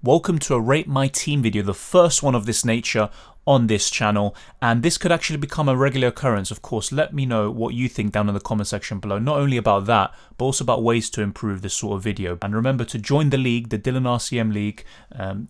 Welcome to a Rate My Team video, the first one of this nature on this channel, and this could actually become a regular occurrence. Of course, let me know what you think down in the comment section below, not only about that but also about ways to improve this sort of video. And remember to join the league, the Dhillon RCM League.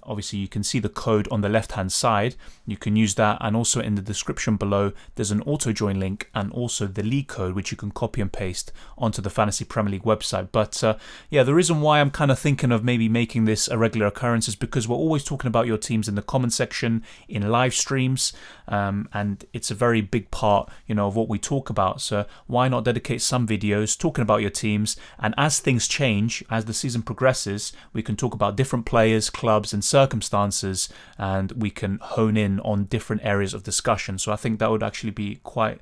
Obviously you can see the code on the left hand side, you can use that, and also in the description below there's an auto join link and also the league code which you can copy and paste onto the Fantasy Premier League website. But yeah, the reason why I'm kind of thinking of maybe making this a regular occurrence is because we're always talking about your teams in the comment section, in live streams, and it's a very big part, of what we talk about. So why not dedicate some videos talking about your teams, and as things change, as the season progresses, we can talk about different players, clubs and circumstances, and we can hone in on different areas of discussion. So I think that would actually be quite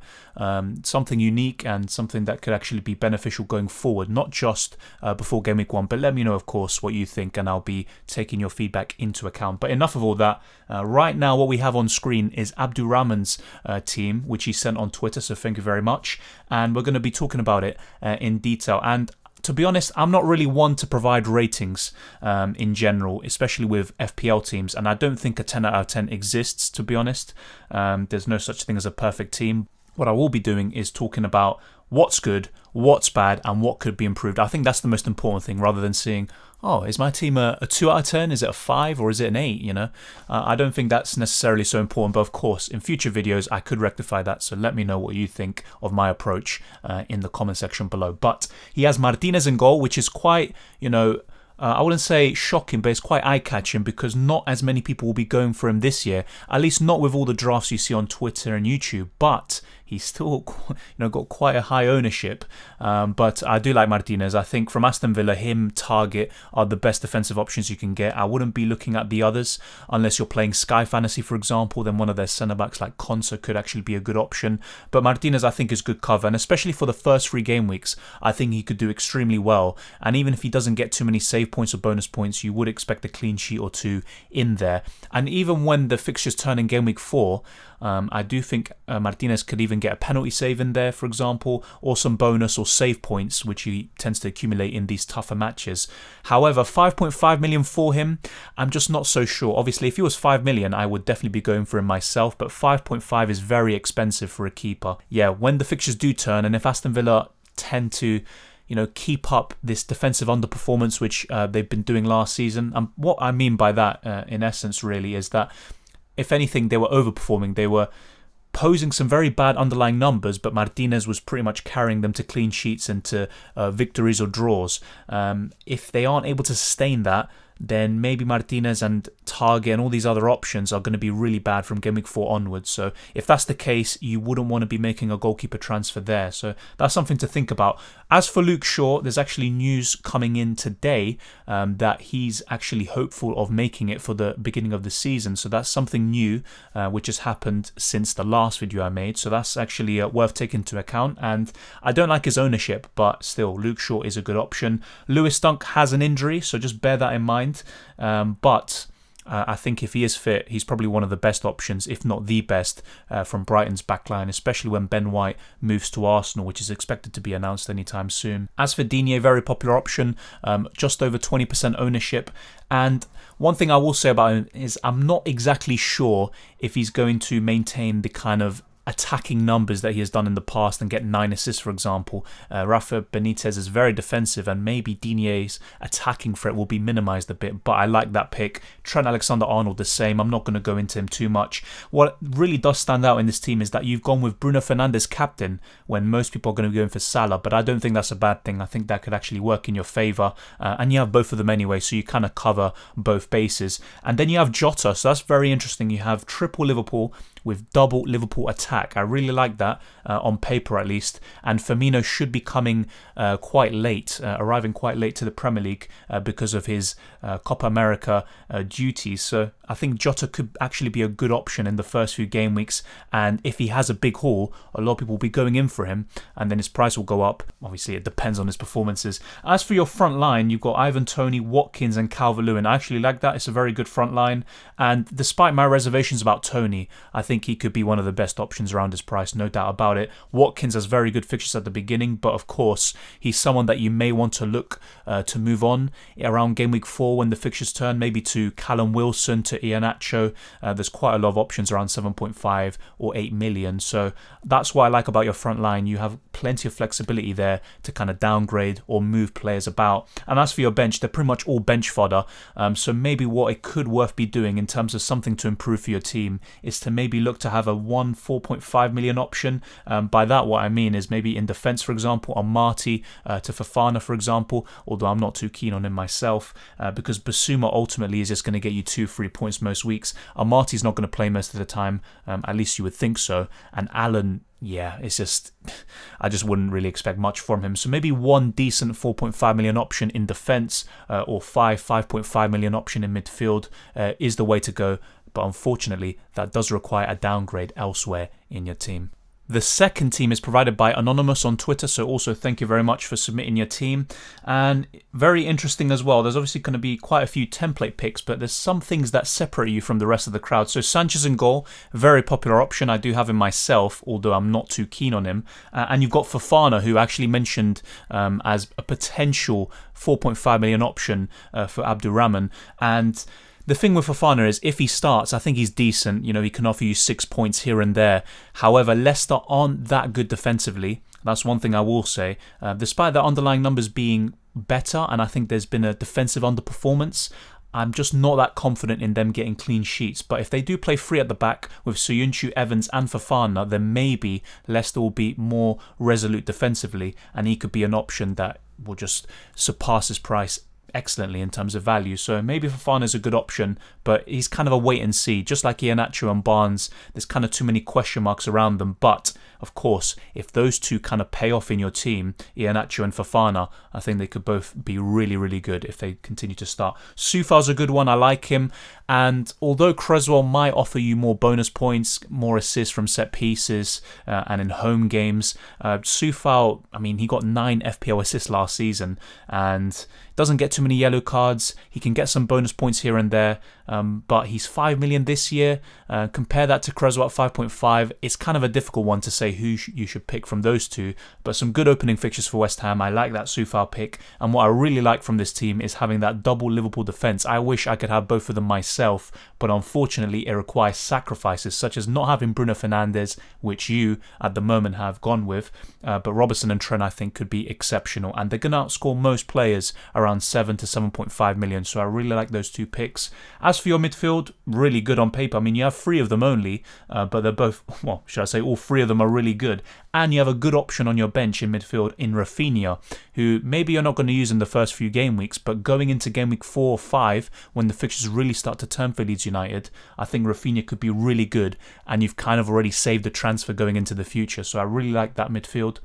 something unique and something that could actually be beneficial going forward, not just before Game Week 1. But let me know, of course, what you think, and I'll be taking your feedback into account. But enough of all that. Right now what we have on screen is Abdurahman's team, which he sent on Twitter, so thank you very much, and we're going to be talking about it in detail. And to be honest, I'm not really one to provide ratings in general, especially with FPL teams, and I don't think a 10 out of 10 exists, to be honest. There's no such thing as a perfect team. What I will be doing is talking about what's good, what's bad, and what could be improved. I think that's the most important thing, rather than seeing, oh, is my team a 2 out of 10? Is it a 5 or is it an 8? I don't think that's necessarily so important, but of course, in future videos, I could rectify that. So let me know what you think of my approach in the comment section below. But he has Martinez in goal, which is quite, I wouldn't say shocking, but it's quite eye-catching because not as many people will be going for him this year, at least not with all the drafts you see on Twitter and YouTube. But he's still got quite a high ownership. But I do like Martinez. I think from Aston Villa, him, Target are the best defensive options you can get. I wouldn't be looking at the others unless you're playing Sky Fantasy, for example. Then one of their centre-backs like Konsa could actually be a good option. But Martinez, I think, is good cover, and especially for the first 3 game weeks, I think he could do extremely well. And even if he doesn't get too many save points or bonus points, you would expect a clean sheet or 2 in there. And even when the fixtures turn in game week 4, I do think Martinez could even get a penalty save in there, for example, or some bonus or save points, which he tends to accumulate in these tougher matches. However, 5.5 million for him, I'm just not so sure. Obviously, if he was 5 million, I would definitely be going for him myself, but 5.5 is very expensive for a keeper. Yeah, when the fixtures do turn, and if Aston Villa tend to keep up this defensive underperformance, which they've been doing last season. And what I mean by that, in essence, really, is that if anything, they were overperforming. They were posing some very bad underlying numbers, but Martinez was pretty much carrying them to clean sheets and to victories or draws. If they aren't able to sustain that, then maybe Martinez and Target and all these other options are going to be really bad from Game Week 4 onwards. So if that's the case, you wouldn't want to be making a goalkeeper transfer there. So that's something to think about. As for Luke Shaw, there's actually news coming in today that he's actually hopeful of making it for the beginning of the season. So that's something new which has happened since the last video I made. So that's actually worth taking into account. And I don't like his ownership, but still, Luke Shaw is a good option. Lewis Dunk has an injury, so just bear that in mind. But I think if he is fit, he's probably one of the best options, if not the best, from Brighton's backline, especially when Ben White moves to Arsenal, which is expected to be announced anytime soon. As for Digne, very popular option, just over 20% ownership. And one thing I will say about him is I'm not exactly sure if he's going to maintain the kind of attacking numbers that he has done in the past and get 9 assists, for example. Rafa Benitez is very defensive, and maybe Digne's attacking threat will be minimised a bit, but I like that pick. Trent Alexander-Arnold the same. I'm not going to go into him too much. What really does stand out in this team is that you've gone with Bruno Fernandes captain when most people are going to be going for Salah, but I don't think that's a bad thing. I think that could actually work in your favour, and you have both of them anyway, so you kind of cover both bases. And then you have Jota, so that's very interesting. You have triple Liverpool with double Liverpool attack. I really like that, on paper at least. And Firmino should be coming quite late, arriving quite late to the Premier League because of his Copa America duties. So I think Jota could actually be a good option in the first few game weeks. And if he has a big haul, a lot of people will be going in for him, and then his price will go up. Obviously, it depends on his performances. As for your front line, you've got Ivan Toney, Watkins and Calvert-Lewin. I actually like that. It's a very good front line. And despite my reservations about Toney, I think think he could be one of the best options around his price, no doubt about it. Watkins has very good fixtures at the beginning, but of course, he's someone that you may want to look to move on around game week 4 when the fixtures turn, maybe to Callum Wilson, to Iheanacho. There's quite a lot of options around 7.5 or 8 million, so that's what I like about your front line. You have plenty of flexibility there to kind of downgrade or move players about. And as for your bench, they're pretty much all bench fodder, so maybe what it could worth be doing in terms of something to improve for your team is to maybe look to have a 4.5 million option. By that, what I mean is maybe in defence, for example, on Marty to Fofana, for example, although I'm not too keen on him myself, because Basuma ultimately is just going to get you 2-3 points most weeks. Marty's not going to play most of the time, at least you would think so, and Allen, yeah, it's just, I just wouldn't really expect much from him. So maybe one decent 4.5 million option in defence or 5.5 million option in midfield is the way to go. But unfortunately, that does require a downgrade elsewhere in your team. The second team is provided by Anonymous on Twitter, so also thank you very much for submitting your team. And very interesting as well, there's obviously going to be quite a few template picks, but there's some things that separate you from the rest of the crowd. So Sanchez in goal, very popular option. I do have him myself, although I'm not too keen on him. And you've got Fofana, who actually mentioned as a potential 4.5 million option for Abdurahman. And the thing with Fofana is if he starts, I think he's decent. You know, he can offer you 6 points here and there. However, Leicester aren't that good defensively. That's one thing I will say. Despite their underlying numbers being better, and I think there's been a defensive underperformance, I'm just not that confident in them getting clean sheets. But if they do play free at the back with Soyuncu, Evans and Fofana, then maybe Leicester will be more resolute defensively, and he could be an option that will just surpass his price excellently in terms of value. So maybe Fofana is a good option, but he's kind of a wait and see. Just like Iheanacho and Barnes, there's kind of too many question marks around them. But of course, if those two kind of pay off in your team, Iheanacho and Fofana, I think they could both be really, really good if they continue to start. Soufal's a good one. I like him. And although Cresswell might offer you more bonus points, more assists from set pieces and in home games, Soufal, I mean, he got 9 FPL assists last season and doesn't get too many yellow cards. He can get some bonus points here and there, but he's 5 million this year. Compare that to Cresswell at 5.5. It's kind of a difficult one to say who you should pick from those two, but some good opening fixtures for West Ham. I like that Soufal pick, and what I really like from this team is having that double Liverpool defence. I wish I could have both of them myself, but unfortunately it requires sacrifices such as not having Bruno Fernandes, which you at the moment have gone with, but Robertson and Trent I think could be exceptional, and they're going to outscore most players around 7 to 7.5 million, so I really like those two picks. As for your midfield, really good on paper. I mean, you have 3 of them only, but they're both, well, should I say all 3 of them are really good, and you have a good option on your bench in midfield in Rafinha, who maybe you're not going to use in the first few game weeks, but going into game week 4 or 5, when the fixtures really start to turn for Leeds United, I think Rafinha could be really good, and you've kind of already saved the transfer going into the future, so I really like that midfield.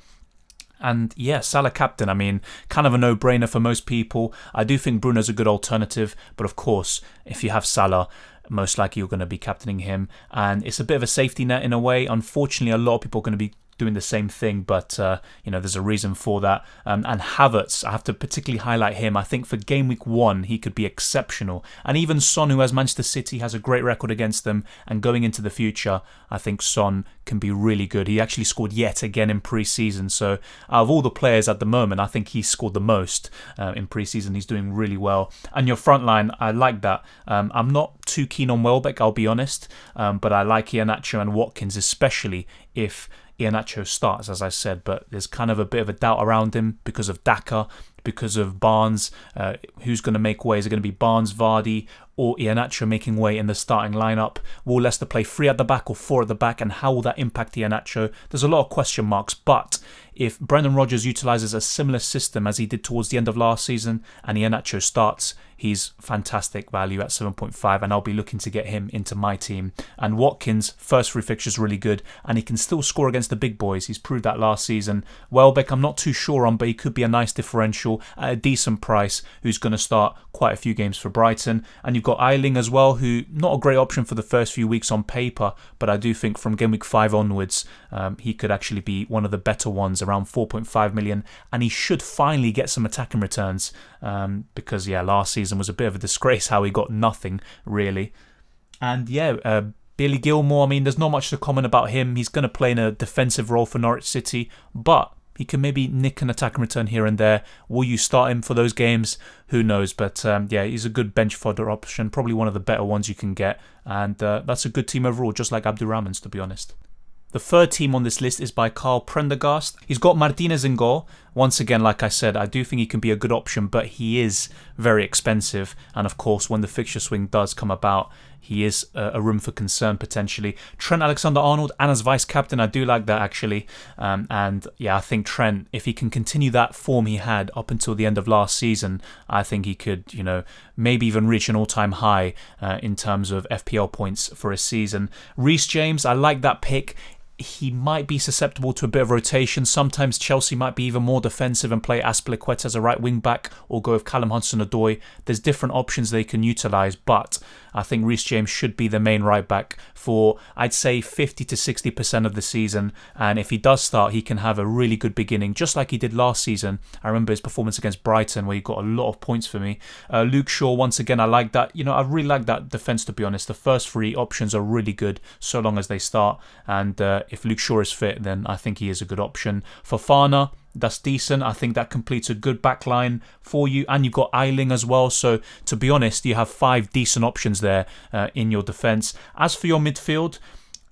And yeah, Salah captain, I mean, kind of a no-brainer for most people. I do think Bruno's a good alternative, but of course, if you have Salah, most likely you're going to be captaining him, and it's a bit of a safety net in a way. Unfortunately, a lot of people are going to be doing the same thing, but there's a reason for that. And Havertz, I have to particularly highlight him. I think for game week 1 he could be exceptional, and even Son, who has Manchester City, has a great record against them, and going into the future I think Son can be really good. He actually scored yet again in pre-season, so out of all the players at the moment, I think he's scored the most in pre-season. He's doing really well. And your front line, I like that. I'm not too keen on Welbeck, I'll be honest, but I like Iheanacho and Watkins, especially if Iheanacho starts, as I said, but there's kind of a bit of a doubt around him because of Daka, because of Barnes. Who's going to make way? Is it going to be Barnes, Vardy, or Iheanacho making way in the starting lineup? Will Leicester play 3 at the back or 4 at the back, and how will that impact Iheanacho? There's a lot of question marks, but if Brendan Rodgers utilises a similar system as he did towards the end of last season and Iheanacho starts, he's fantastic value at 7.5, and I'll be looking to get him into my team. And Watkins, first 3 fixtures really good, and he can still score against the big boys. He's proved that last season. Welbeck, I'm not too sure on, but he could be a nice differential at a decent price, who's going to start quite a few games for Brighton. And you've got Eiling as well, who not a great option for the first few weeks on paper, but I do think from game week 5 onwards, he could actually be one of the better ones, around 4.5 million, and he should finally get some attacking returns, because last season was a bit of a disgrace how he got nothing really. And Billy Gilmore, I mean, there's not much to comment about him. He's going to play in a defensive role for Norwich City, but he can maybe nick an attack and return here and there. Will you start him for those games? Who knows? But yeah, he's a good bench fodder option, probably one of the better ones you can get. And that's a good team overall, just like Abdurahman's, to be honest. The third team on this list is by Carl Prendergast. He's got Martinez in goal. Once again, like I said, I do think he can be a good option, but he is very expensive. And of course, when the fixture swing does come about, he is a room for concern potentially. Trent Alexander-Arnold and as vice-captain, I do like that actually. And yeah, I think Trent, if he can continue that form he had up until the end of last season, I think he could, maybe even reach an all-time high in terms of FPL points for a season. Reece James, I like that pick. He might be susceptible to a bit of rotation. Sometimes Chelsea might be even more defensive and play Azpilicueta as a right wing back or go with Callum Hudson-Odoi. There's different options they can utilise, but I think Reece James should be the main right back for, I'd say, 50 to 60% of the season. And if he does start, he can have a really good beginning, just like he did last season. I remember his performance against Brighton where he got a lot of points for me. Luke Shaw, once again, I like that. I really like that defence, to be honest. The first three options are really good so long as they start. And if Luke Shaw is fit, then I think he is a good option. Fofana, that's decent. I think that completes a good back line for you. And you've got Eiling as well. So, to be honest, you have 5 decent options there in your defence. As for your midfield,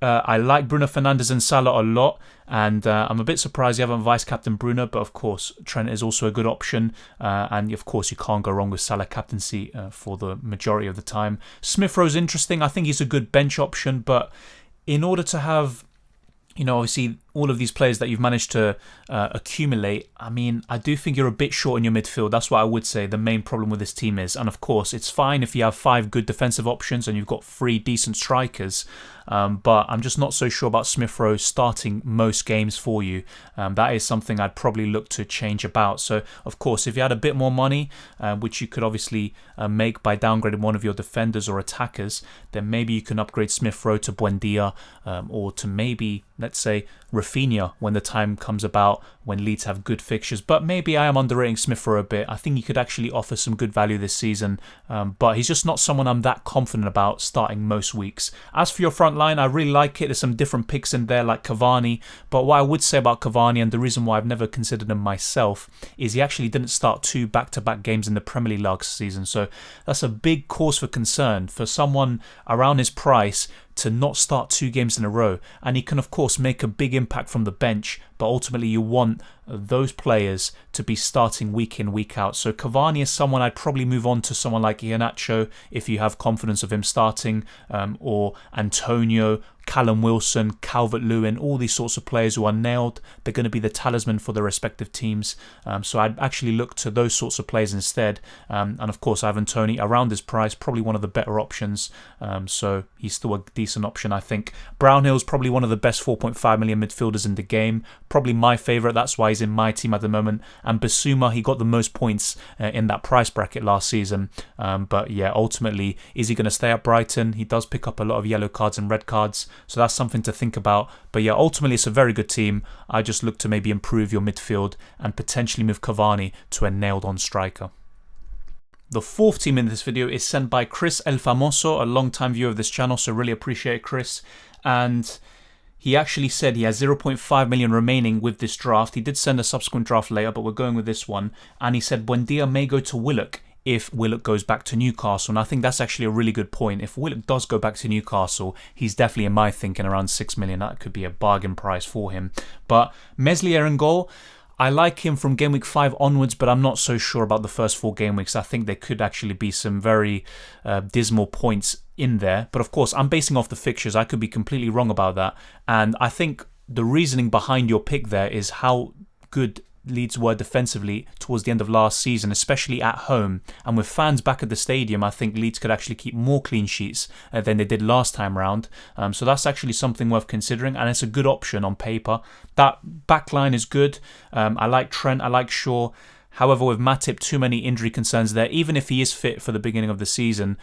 I like Bruno Fernandes and Salah a lot. And I'm a bit surprised you haven't vice-captain Bruno. But, of course, Trent is also a good option. And, of course, you can't go wrong with Salah captaincy for the majority of the time. Smith Rowe's interesting. I think he's a good bench option. But in order to have, obviously, all of these players that you've managed to accumulate, I mean, I do think you're a bit short in your midfield. That's what I would say the main problem with this team is. And of course, it's fine if you have 5 good defensive options and you've got 3 decent strikers. But I'm just not so sure about Smith Rowe starting most games for you. That is something I'd probably look to change about. So, of course, if you had a bit more money, which you could obviously make by downgrading one of your defenders or attackers, then maybe you can upgrade Smith Rowe to Buendia or to maybe, let's say, Rafinha when the time comes about, when Leeds have good fixtures. But maybe I am underrating Smith Rowe a bit. I think he could actually offer some good value this season, but he's just not someone I'm that confident about starting most weeks. As for your front line, I really like it. There's some different picks in there like Cavani, but what I would say about Cavani, and the reason why I've never considered him myself, is he actually didn't start 2 back-to-back games in the Premier League last season. So that's a big cause for concern for someone around his price to not start 2 games in a row. And he can, of course, make a big impact from the bench, but ultimately you want those players to be starting week in, week out. So Cavani is someone I'd probably move on to someone like Iheanacho if you have confidence of him starting, or Antonio, Callum Wilson, Calvert-Lewin, all these sorts of players who are nailed. They're going to be the talisman for their respective teams. So I'd actually look to those sorts of players instead. And of course, Ivan Toney, around his price, probably one of the better options. So he's still a decent option, I think. Brownhill's probably one of the best 4.5 million midfielders in the game. Probably my favourite. That's why he's in my team at the moment. And Basuma, he got the most points in that price bracket last season. But yeah, ultimately, is he going to stay at Brighton? He does pick up a lot of yellow cards and red cards. So that's something to think about. But yeah, ultimately it's a very good team. I just look to maybe improve your midfield and potentially move Cavani to a nailed-on striker. The fourth team in this video is sent by Chris El Famoso, a long-time viewer of this channel, so really appreciate it, Chris. And he actually said he has 0.5 million remaining with this draft. He did send a subsequent draft later, but we're going with this one. And he said Buendia may go to Willock if Willock goes back to Newcastle. And I think that's actually a really good point. If Willock does go back to Newcastle, he's definitely, in my thinking, around 6 million. That could be a bargain price for him. But Meslier in goal, I like him from game week 5 onwards, but I'm not so sure about the first 4 game weeks. I think there could actually be some very dismal points in there. But of course, I'm basing off the fixtures. I could be completely wrong about that. And I think the reasoning behind your pick there is how good Leeds were defensively towards the end of last season, especially at home. And with fans back at the stadium, I think Leeds could actually keep more clean sheets than they did last time round. So that's actually something worth considering, and it's a good option on paper. That back line is good. I like Trent, I like Shaw. However, with Matip, too many injury concerns there. Even if he is fit for the beginning of the season,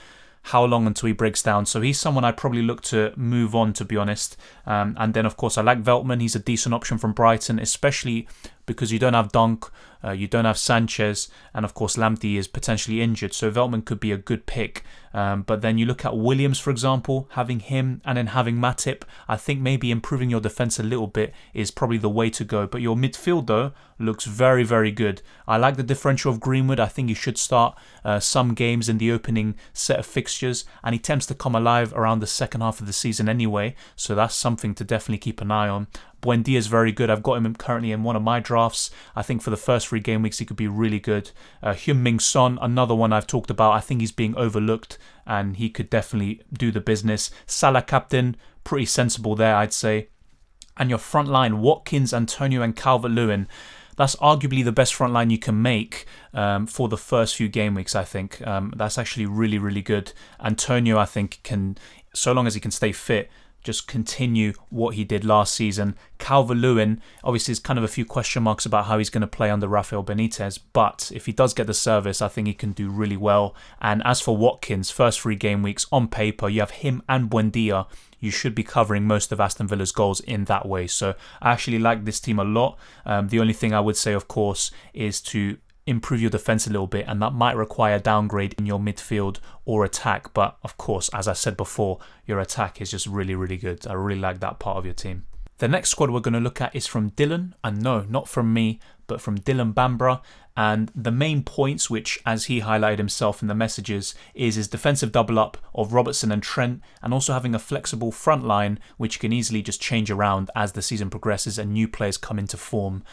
how long until he breaks down? So he's someone I'd probably look to move on, to be honest. And then, of course, I like Veltman. He's a decent option from Brighton, especially because you don't have Dunk, you don't have Sanchez, and of course Lamptey is potentially injured, so Veltman could be a good pick. But then you look at Williams, for example, having him and then having Matip, I think maybe improving your defence a little bit is probably the way to go. But your midfield, though, looks very, very good. I like the differential of Greenwood. I think he should start some games in the opening set of fixtures, and he tends to come alive around the second half of the season anyway, so that's something to definitely keep an eye on. Buendia is very good. I've got him currently in one of my drafts. I think for the first 3 game weeks he could be really good. Heung-min Son, another one I've talked about. I think he's being overlooked and he could definitely do the business. Salah captain, pretty sensible there, I'd say. And your front line, Watkins, Antonio and Calvert-Lewin. That's arguably the best front line you can make for the first few game weeks, I think. That's actually really, really good. Antonio, I think, can, so long as he can stay fit, just continue what he did last season. Calvert-Lewin, obviously, there's kind of a few question marks about how he's going to play under Rafael Benitez, but if he does get the service, I think he can do really well. And as for Watkins, first 3 game weeks, on paper, you have him and Buendia. You should be covering most of Aston Villa's goals in that way. So I actually like this team a lot. The only thing I would say, of course, is to improve your defence a little bit, and that might require a downgrade in your midfield or attack. But of course, as I said before, your attack is just really, really good. I really like that part of your team. The next squad we're going to look at is from Dhillon, and no, not from me, but from Dhillon Bambra. And the main points, which, as he highlighted himself in the messages, is his defensive double up of Robertson and Trent, and also having a flexible front line which can easily just change around as the season progresses and new players come into form.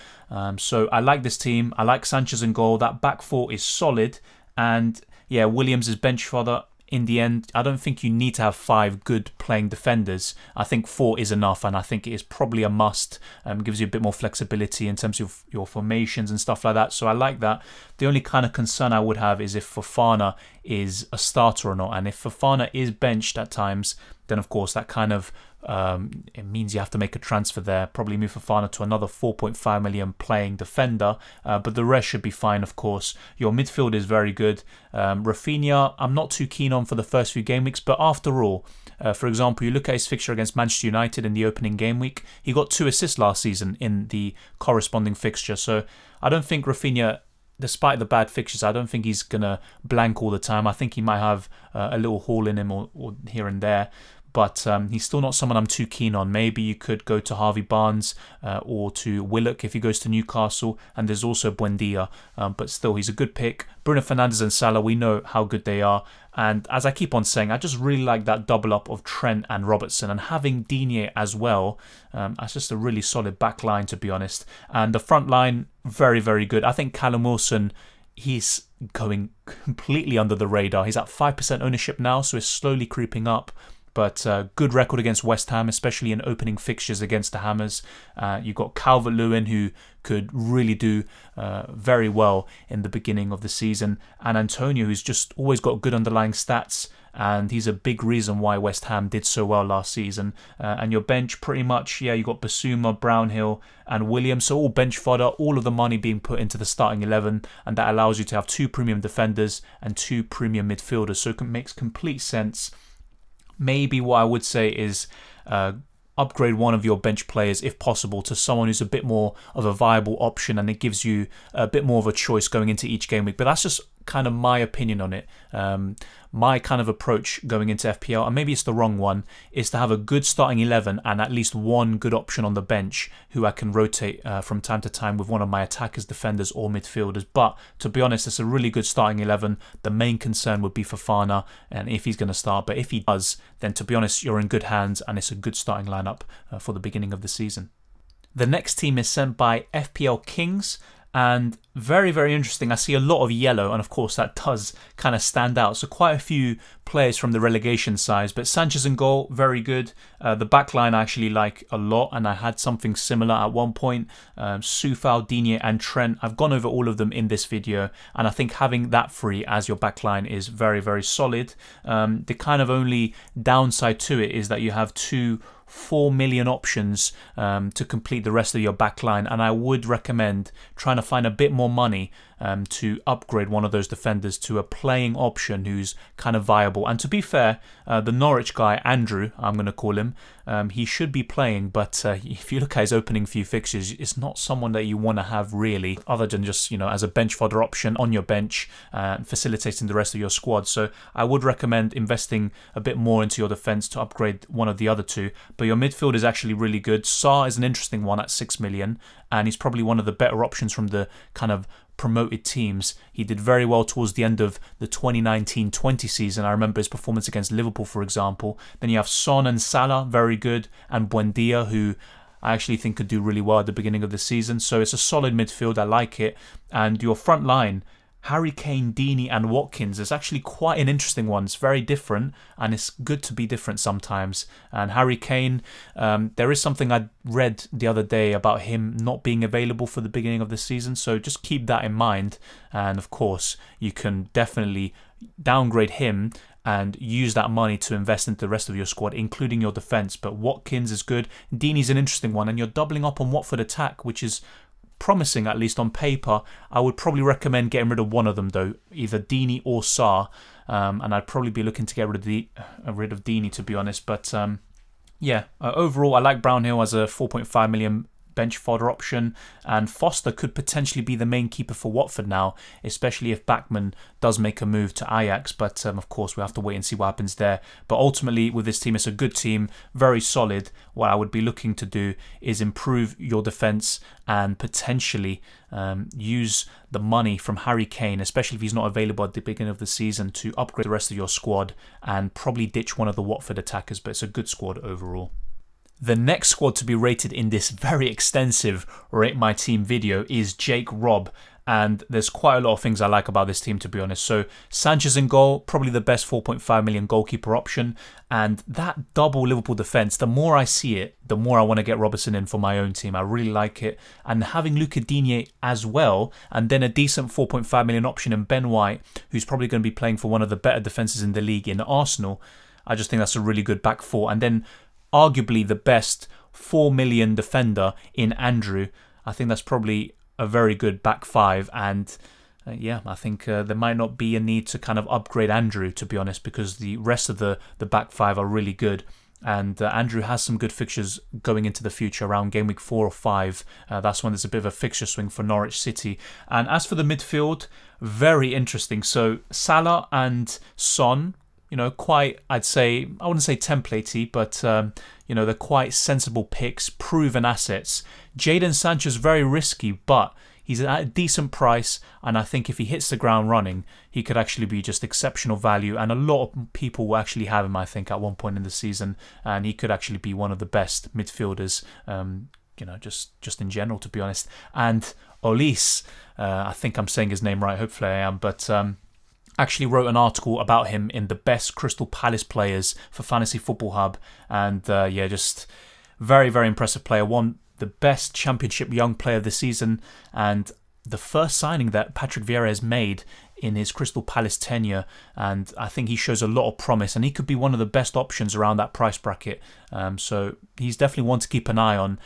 So I like this team. I like Sanchez in goal. That back 4 is solid, and yeah, Williams is bench fodder. In the end, I don't think you need to have 5 good playing defenders. I think 4 is enough, and I think it is probably a must. Gives you a bit more flexibility in terms of your formations and stuff like that. So I like that. The only kind of concern I would have is if Fofana is a starter or not. And if Fofana is benched at times, then of course that kind of it means you have to make a transfer there, probably move Fofana to another 4.5 million playing defender, but the rest should be fine, of course. Your midfield is very good. Rafinha, I'm not too keen on for the first few game weeks, but after all, for example, you look at his fixture against Manchester United in the opening game week, he got 2 assists last season in the corresponding fixture, so I don't think Rafinha, despite the bad fixtures, I don't think he's going to blank all the time. I think he might have a little haul in him or here and there. But he's still not someone I'm too keen on. Maybe you could go to Harvey Barnes or to Willock if he goes to Newcastle. And there's also Buendia. But still, he's a good pick. Bruno Fernandes and Salah, we know how good they are. And as I keep on saying, I just really like that double up of Trent and Robertson. And having Digne as well, that's just a really solid back line, to be honest. And the front line, very, very good. I think Callum Wilson, he's going completely under the radar. He's at 5% ownership now, so it's slowly creeping up. But good record against West Ham, especially in opening fixtures against the Hammers. You've got Calvert-Lewin, who could really do very well in the beginning of the season. And Antonio, who's just always got good underlying stats. And he's a big reason why West Ham did so well last season. And your bench, pretty much, yeah, you got Basuma, Brownhill and Williams. So all bench fodder, all of the money being put into the starting 11. And that allows you to have 2 premium defenders and 2 premium midfielders. So it makes complete sense. Maybe what I would say is upgrade one of your bench players, if possible, to someone who's a bit more of a viable option, and it gives you a bit more of a choice going into each game week. But that's just kind of my opinion on it. My kind of approach going into FPL, and maybe it's the wrong one, is to have a good starting 11 and at least one good option on the bench who I can rotate from time to time with one of my attackers, defenders or midfielders. But to be honest, it's a really good starting 11. The main concern would be Fofana and if he's going to start. But if he does, then to be honest, you're in good hands and it's a good starting lineup for the beginning of the season. The next team is sent by FPL Kingz. And very, very interesting. I see a lot of yellow, and of course that does kind of stand out. So quite a few players from the relegation sides, but Sanchez in goal, very good. The back line I actually like a lot, and I had something similar at one point. Soufal, Digne and Trent, I've gone over all of them in this video, and I think having that free as your back line is very, very solid. The kind of only downside to it is that you have 4 million options to complete the rest of your back line, and I would recommend trying to find a bit more money to upgrade one of those defenders to a playing option who's kind of viable. And to be fair, the Norwich guy, Andrew, I'm going to call him, he should be playing, but if you look at his opening few fixtures, it's not someone that you want to have really, other than just, as a bench fodder option on your bench, facilitating the rest of your squad. So I would recommend investing a bit more into your defence to upgrade one of the other two. But your midfield is actually really good. Sarr is an interesting one at 6 million, and he's probably one of the better options from the kind of promoted teams. He did very well towards the end of the 2019-20 season. I remember his performance against Liverpool, for example. Then you have Son and Salah, very good, and Buendia, who I actually think could do really well at the beginning of the season. So it's a solid midfield. I like it. And your front line, Harry Kane, Deeney and Watkins, is actually quite an interesting one. It's very different, and it's good to be different sometimes. And Harry Kane, there is something I read the other day about him not being available for the beginning of the season, so just keep that in mind. And of course, you can definitely downgrade him and use that money to invest into the rest of your squad, including your defence. But Watkins is good. Deeney's an interesting one, and you're doubling up on Watford attack, which is promising, at least on paper. I would probably recommend getting rid of one of them though, either Deeney or Sarr, and I'd probably be looking to get rid of Deeney, to be honest. But overall I like Brownhill as a 4.5 million bench fodder option, and Foster could potentially be the main keeper for Watford now, especially if Bachmann does make a move to Ajax. But of course we have to wait and see what happens there. But ultimately with this team, it's a good team, very solid. What I would be looking to do is improve your defence and potentially use the money from Harry Kane, especially if he's not available at the beginning of the season, to upgrade the rest of your squad and probably ditch one of the Watford attackers. But it's a good squad overall. The next squad to be rated in this very extensive Rate My Team video is Jake Robb, and there's quite a lot of things I like about this team, to be honest. So Sanchez in goal, probably the best 4.5 million goalkeeper option, and that double Liverpool defence, the more I see it, the more I want to get Robertson in for my own team. I really like it, and having Luca Digne as well, and then a decent 4.5 million option in Ben White, who's probably going to be playing for one of the better defences in the league in Arsenal. I just think that's a really good back four. And then arguably the best 4 million defender in Andrew. I think that's probably a very good back five, and I think there might not be a need to kind of upgrade Andrew, to be honest, because the rest of the back five are really good. And Andrew has some good fixtures going into the future around game week 4 or 5. That's when there's a bit of a fixture swing for Norwich City. And as for the midfield, very interesting. So Salah and Son, quite, I'd say, I wouldn't say templatey, but, they're quite sensible picks, proven assets. Jadon Sancho's very risky, but he's at a decent price, and I think if he hits the ground running, he could actually be just exceptional value, and a lot of people will actually have him, I think, at one point in the season, and he could actually be one of the best midfielders, just in general, to be honest. And Olise, I think I'm saying his name right, hopefully I am, but actually wrote an article about him in the best Crystal Palace players for Fantasy Football Hub, and just very, very impressive player. Won the best Championship Young Player of the season, and the first signing that Patrick Vieira has made in his Crystal Palace tenure, and I think he shows a lot of promise, and he could be one of the best options around that price bracket. So he's definitely one to keep an eye on.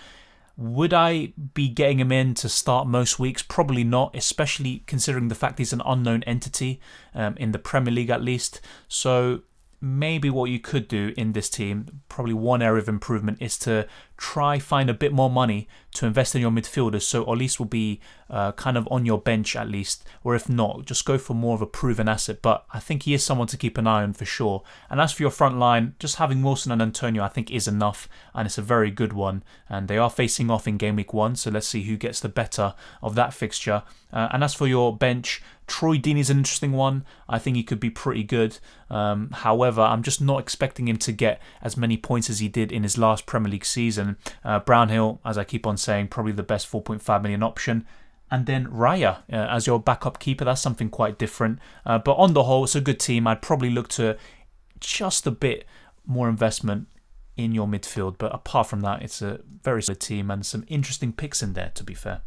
Would I be getting him in to start most weeks? Probably not, especially considering the fact he's an unknown entity in the Premier League at least. So maybe what you could do in this team, probably one area of improvement, is to try find a bit more money to invest in your midfielders, so Olise will be kind of on your bench at least, or if not, just go for more of a proven asset. But I think he is someone to keep an eye on for sure. And as for your front line, just having Wilson and Antonio I think is enough, and it's a very good one, and they are facing off in game week 1, so let's see who gets the better of that fixture. And as for your bench, Troy Deeney is an interesting one. I think he could be pretty good. However, I'm just not expecting him to get as many points as he did in his last Premier League season. Brownhill, as I keep on saying, probably the best 4.5 million option. And then Raya as your backup keeper. That's something quite different. But on the whole, it's a good team. I'd probably look to just a bit more investment in your midfield. But apart from that, it's a very solid team and some interesting picks in there, to be fair.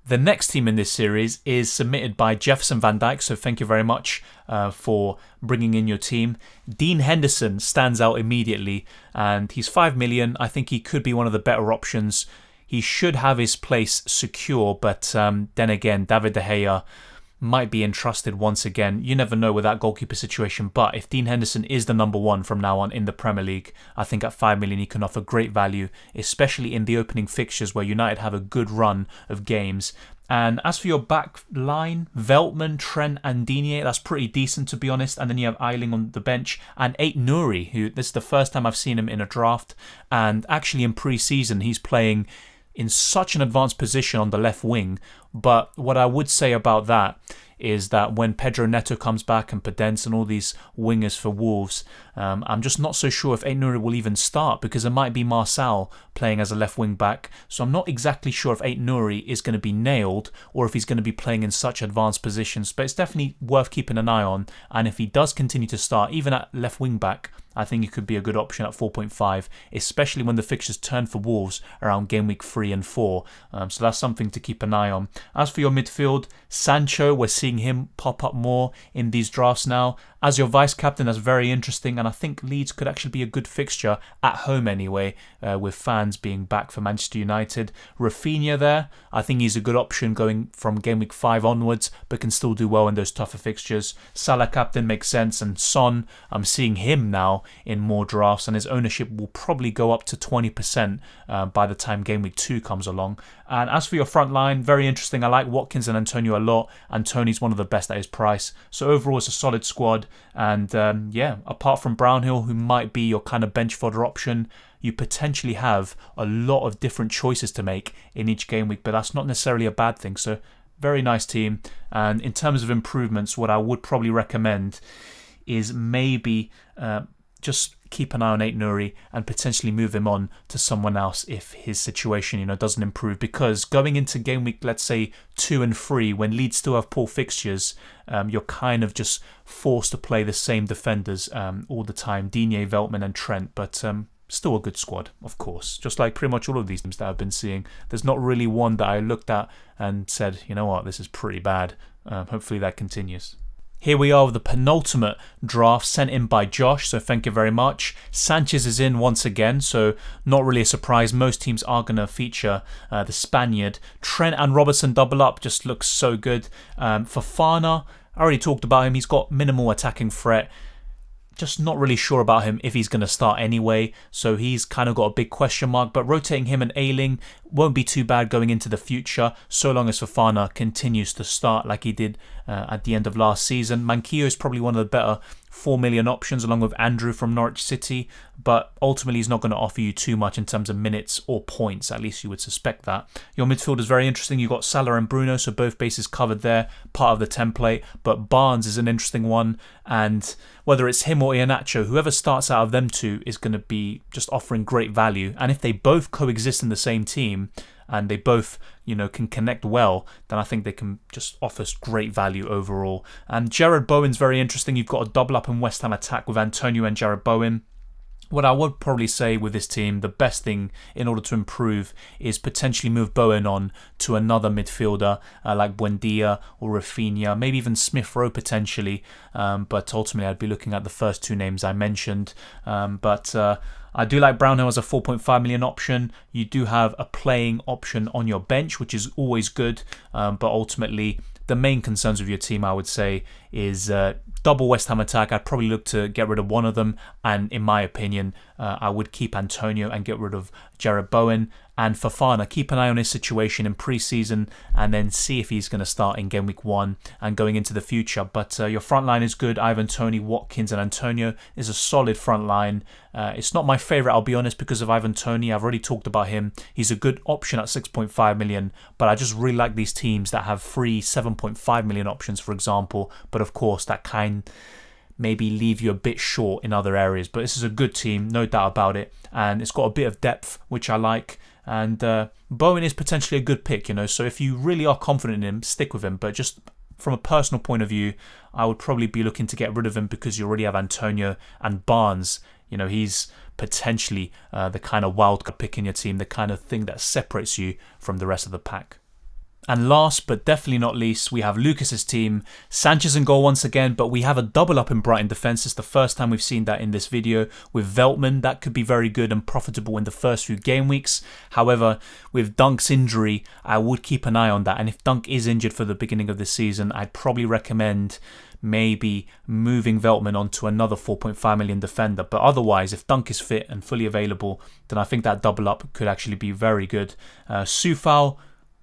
The next team in this series is submitted by Jefferson Vandike, so thank you very much for bringing in your team. Dean Henderson stands out immediately, and he's 5 million. I think he could be one of the better options. He should have his place secure, but then again, David De Gea, might be entrusted once again. You never know with that goalkeeper situation, but if Dean Henderson is the number one from now on in the Premier League, I think at 5 million he can offer great value, especially in the opening fixtures where United have a good run of games. And as for your back line, Veltman, Trent and Digne, that's pretty decent to be honest. And then you have Eiling on the bench and Ait-Nouri, who this is the first time I've seen him in a draft. And actually in pre-season he's playing in such an advanced position on the left wing. But what I would say about that is that when Pedro Neto comes back and Podence and all these wingers for Wolves, I'm just not so sure if Ait-Nouri will even start, because it might be Marçal playing as a left wing back. So I'm not exactly sure if Ait-Nouri is going to be nailed or if he's going to be playing in such advanced positions. But it's definitely worth keeping an eye on. And if he does continue to start, even at left wing back, I think it could be a good option at 4.5, especially when the fixtures turn for Wolves around game week 3 and 4. So that's something to keep an eye on. As for your midfield, Sancho, we're seeing him pop up more in these drafts now. As your vice captain, that's very interesting, and I think Leeds could actually be a good fixture at home anyway, with fans being back for Manchester United. Rafinha there, I think he's a good option going from game week 5 onwards, but can still do well in those tougher fixtures. Salah captain makes sense, and Son, I'm seeing him now in more drafts, and his ownership will probably go up to 20% by the time game week 2 comes along. And as for your front line, very interesting. I like Watkins and Antonio a lot, and Tony's one of the best at his price. So overall, it's a solid squad. And apart from Brownhill, who might be your kind of bench fodder option, you potentially have a lot of different choices to make in each game week, but that's not necessarily a bad thing. So very nice team. And in terms of improvements, what I would probably recommend is maybe just keep an eye on Ait-Nouri and potentially move him on to someone else if his situation, doesn't improve. Because going into game week, let's say 2 and 3, when Leeds still have poor fixtures, you're kind of just forced to play the same defenders all the time, Digne, Veltman and Trent. But still a good squad, of course. Just like pretty much all of these teams that I've been seeing. There's not really one that I looked at and said, you know what, this is pretty bad. Hopefully that continues. Here we are with the penultimate draft sent in by Josh, so thank you very much. Sanchez is in once again, so not really a surprise. Most teams are going to feature the Spaniard. Trent and Robertson double up, just looks so good. Fofana, I already talked about him. He's got minimal attacking threat. Just not really sure about him if he's going to start anyway, so he's kind of got a big question mark, but rotating him and Eiling won't be too bad going into the future, so long as Fofana continues to start like he did at the end of last season. Manquillo is probably one of the better 4 million options along with Andrew from Norwich City, but ultimately he's not going to offer you too much in terms of minutes or points, at least you would suspect that. Your midfield is very interesting. You've got Salah and Bruno, so both bases covered there, part of the template, but Barnes is an interesting one, and whether it's him or Iheanacho, whoever starts out of them two is going to be just offering great value, and if they both coexist in the same team, and they both, can connect well, then I think they can just offer great value overall. And Jared Bowen's very interesting. You've got a double up in West Ham attack with Antonio and Jared Bowen. What I would probably say with this team, the best thing in order to improve is potentially move Bowen on to another midfielder like Buendia or Rafinha, maybe even Smith Rowe potentially. But ultimately, I'd be looking at the first two names I mentioned. I do like Brownhill as a 4.5 million option. You do have a playing option on your bench, which is always good. But ultimately, the main concerns of your team, I would say, is double West Ham attack. I'd probably look to get rid of one of them. And in my opinion, I would keep Antonio and get rid of Jared Bowen. And Fofana, keep an eye on his situation in pre-season and then see if he's going to start in game week 1 and going into the future. But your front line is good. Ivan Toney, Watkins and Antonio is a solid front line. It's not my favourite, I'll be honest, because of Ivan Toney. I've already talked about him. He's a good option at 6.5 million, but I just really like these teams that have free 7.5 million options, for example. But of course, that kind maybe leave you a bit short in other areas. But this is a good team, no doubt about it. And it's got a bit of depth, which I like. And Bowen is potentially a good pick, so if you really are confident in him, stick with him. But just from a personal point of view, I would probably be looking to get rid of him because you already have Antonio and Barnes. He's potentially the kind of wild card pick in your team, the kind of thing that separates you from the rest of the pack. And last but definitely not least, we have Lucas's team. Sanchez in goal once again, but we have a double up in Brighton defence. It's the first time we've seen that in this video. With Veltman, that could be very good and profitable in the first few game weeks. However, with Dunk's injury, I would keep an eye on that. And if Dunk is injured for the beginning of the season, I'd probably recommend maybe moving Veltman onto another 4.5 million defender. But otherwise, if Dunk is fit and fully available, then I think that double up could actually be very good. Soufal,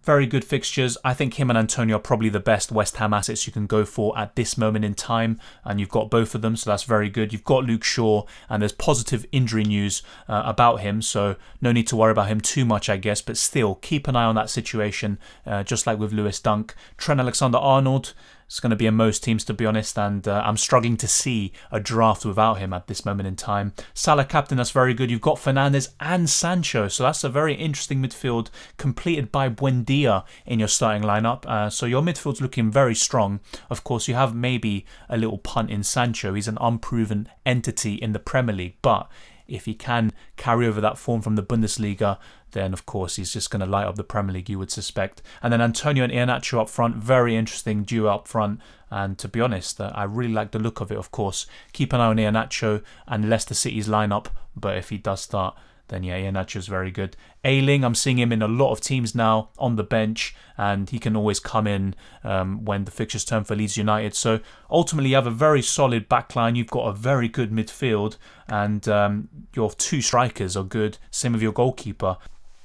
very good fixtures. I think him and Antonio are probably the best West Ham assets you can go for at this moment in time, and you've got both of them, so that's very good. You've got Luke Shaw, and there's positive injury news about him, so no need to worry about him too much, I guess, but still keep an eye on that situation, just like with Lewis Dunk. Trent Alexander-Arnold, it's going to be in most teams, to be honest, and I'm struggling to see a draft without him at this moment in time. Salah captain, that's very good. You've got Fernandes and Sancho, so that's a very interesting midfield completed by Buendia in your starting lineup. So your midfield's looking very strong. Of course, you have maybe a little punt in Sancho. He's an unproven entity in the Premier League, but if he can carry over that form from the Bundesliga, then of course he's just going to light up the Premier League, you would suspect. And then Antonio and Iheanacho up front, very interesting duo up front. And to be honest, I really like the look of it, of course. Keep an eye on Iheanacho and Leicester City's lineup, but if he does start, then yeah, Iheanacho's very good. Ayling, I'm seeing him in a lot of teams now on the bench, and he can always come in when the fixtures turn for Leeds United. So ultimately, you have a very solid backline. You've got a very good midfield, and your two strikers are good. Same with your goalkeeper.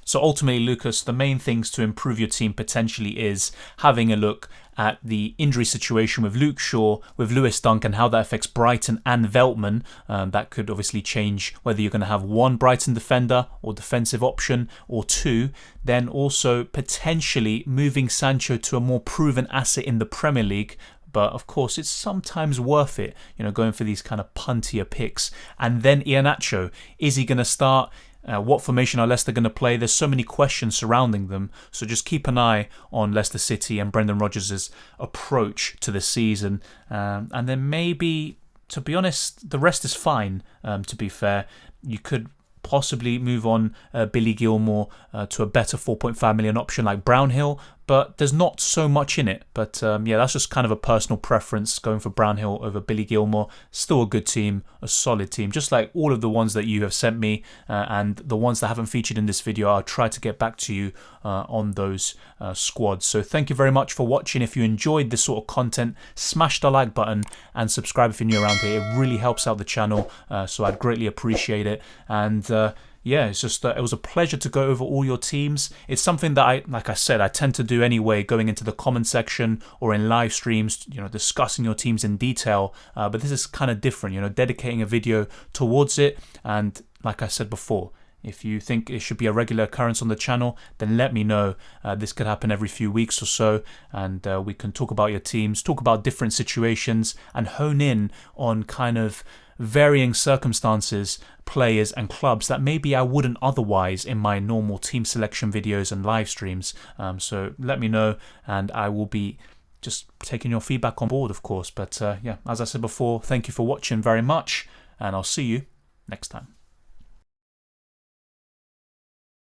So ultimately, Lucas, the main things to improve your team potentially is having a look at the injury situation with Luke Shaw, with Lewis Dunk, and how that affects Brighton and Veltman. That could obviously change whether you're going to have one Brighton defender or defensive option or two. Then also potentially moving Sancho to a more proven asset in the Premier League. But of course, it's sometimes worth it, going for these kind of puntier picks. And then Iheanacho, is he going to start? What formation are Leicester going to play? There's so many questions surrounding them, so just keep an eye on Leicester City and Brendan Rodgers' approach to the season. And then maybe, to be honest, the rest is fine, to be fair. You could possibly move on Billy Gilmour to a better 4.5 million option like Brownhill, but there's not so much in it. But yeah, that's just kind of a personal preference, going for Brownhill over Billy Gilmour. Still a good team, a solid team, just like all of the ones that you have sent me, and the ones that haven't featured in this video. I'll try to get back to you on those squads. So thank you very much for watching. If you enjoyed this sort of content, smash the like button and subscribe if you're new around here. It really helps out the channel, so I'd greatly appreciate it. And yeah, it's just it was a pleasure to go over all your teams. It's something that like I said, I tend to do anyway, going into the comment section or in live streams, discussing your teams in detail. But this is kind of different, dedicating a video towards it. And like I said before, if you think it should be a regular occurrence on the channel, then let me know. This could happen every few weeks or so, and we can talk about your teams, talk about different situations, and hone in on kind of varying circumstances, players and clubs that maybe I wouldn't otherwise in my normal team selection videos and live streams. So let me know, and I will be just taking your feedback on board, of course. But yeah, as I said before, thank you for watching very much, and I'll see you next time.